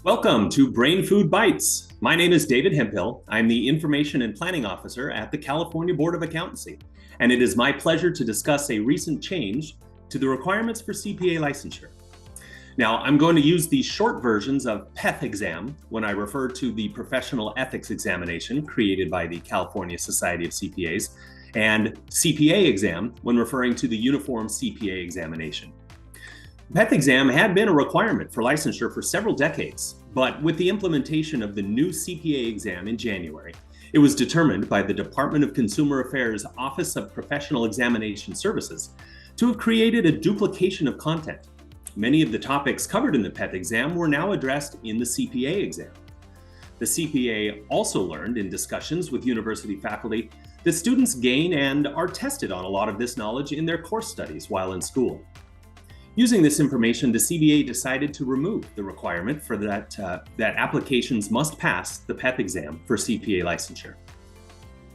Welcome to Brain Food Bytes. My name is David Hemphill. I'm the Information and Planning Officer at the California Board of Accountancy, and it is my pleasure to discuss a recent change to the requirements for CPA licensure. Now, I'm going to use the short versions of PETH Exam when I refer to the professional ethics examination created by the California Society of CPAs, and CPA Exam when referring to the Uniform CPA examination. PETH exam had been a requirement for licensure for several decades, but with the implementation of the new CPA exam in January, it was determined by the Department of Consumer Affairs Office of Professional Examination Services to have created a duplication of content. Many of the topics covered in the PETH exam were now addressed in the CPA exam. The CPA also learned in discussions with university faculty that students gain and are tested on a lot of this knowledge in their course studies while in school. Using this information, the CBA decided to remove the requirement for that applications must pass the PETH exam for CPA licensure.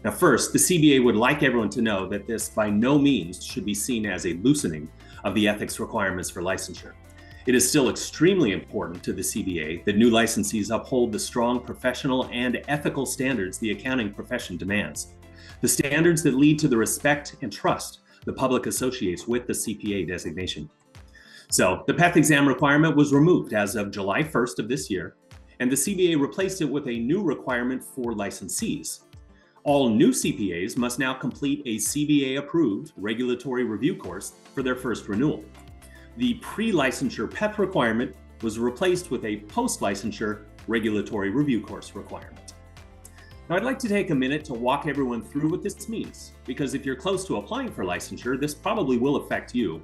Now first, the CBA would like everyone to know that this by no means should be seen as a loosening of the ethics requirements for licensure. It is still extremely important to the CBA that new licensees uphold the strong professional and ethical standards the accounting profession demands, the standards that lead to the respect and trust the public associates with the CPA designation. So the PETH exam requirement was removed as of July 1st of this year, and the CBA replaced it with a new requirement for licensees. All new CPAs must now complete a CBA-approved regulatory review course for their first renewal. The pre-licensure PETH requirement was replaced with a post-licensure regulatory review course requirement. Now I'd like to take a minute to walk everyone through what this means, because if you're close to applying for licensure, this probably will affect you.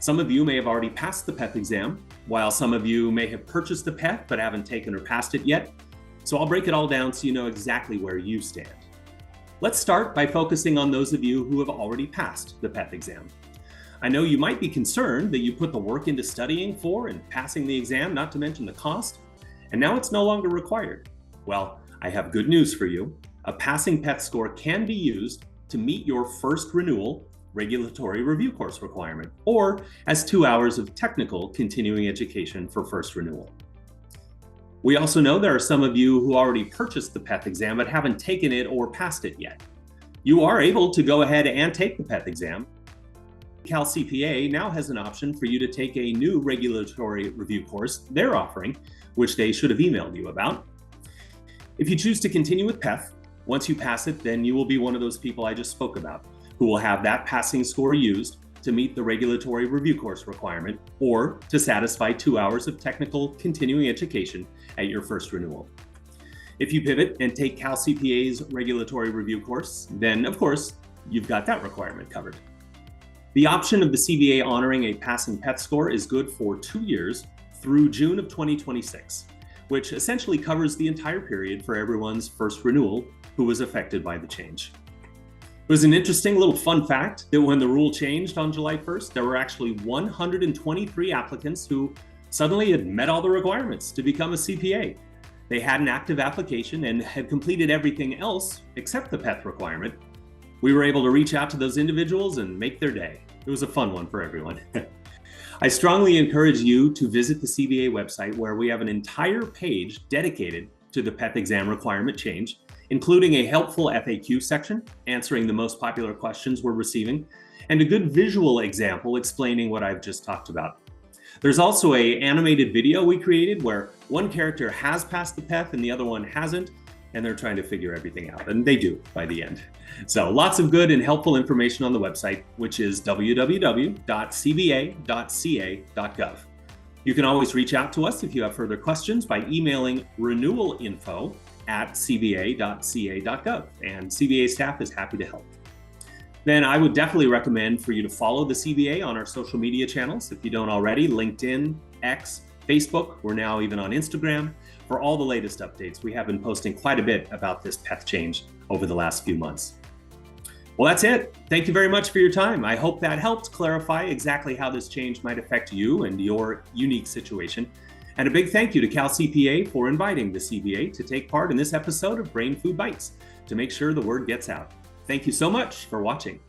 Some of you may have already passed the PETH exam, while some of you may have purchased the PETH but haven't taken or passed it yet. So I'll break it all down so you know exactly where you stand. Let's start by focusing on those of you who have already passed the PETH exam. I know you might be concerned that you put the work into studying for and passing the exam, not to mention the cost, and now it's no longer required. Well, I have good news for you. A passing PETH score can be used to meet your first renewal regulatory review course requirement, or as 2 hours of technical continuing education for first renewal. We also know there are some of you who already purchased the PETH exam but haven't taken it or passed it yet. You are able to go ahead and take the PETH exam. Cal CPA now has an option for you to take a new regulatory review course they're offering, which they should have emailed you about. If you choose to continue with PETH, once you pass it, then you will be one of those people I just spoke about, who will have that passing score used to meet the regulatory review course requirement or to satisfy 2 hours of technical continuing education at your first renewal. If you pivot and take Cal CPA's regulatory review course, then of course, you've got that requirement covered. The option of the CBA honoring a passing PETH score is good for 2 years through June of 2026, which essentially covers the entire period for everyone's first renewal who was affected by the change. It was an interesting little fun fact that when the rule changed on July 1st, there were actually 123 applicants who suddenly had met all the requirements to become a CPA. They had an active application and had completed everything else except the PETH requirement. We were able to reach out to those individuals and make their day. It was a fun one for everyone. I strongly encourage you to visit the CBA website, where we have an entire page dedicated to the PETH exam requirement change, including a helpful FAQ section answering the most popular questions we're receiving, and a good visual example explaining what I've just talked about. There's also an animated video we created where one character has passed the PETH and the other one hasn't, and they're trying to figure everything out, and they do by the end. So lots of good and helpful information on the website, which is www.cba.ca.gov. You can always reach out to us if you have further questions by emailing renewalinfo@cba.ca.gov, and CBA staff is happy to help. Then I would definitely recommend for you to follow the CBA on our social media channels if you don't already: LinkedIn, X, Facebook. We're now even on Instagram for all the latest updates. We have been posting quite a bit about this PETH change over the last few months. Well, that's it. Thank you very much for your time. I hope that helped clarify exactly how this change might affect you and your unique situation. And a big thank you to Cal CPA for inviting the CBA to take part in this episode of Brain Food Bites to make sure the word gets out. Thank you so much for watching.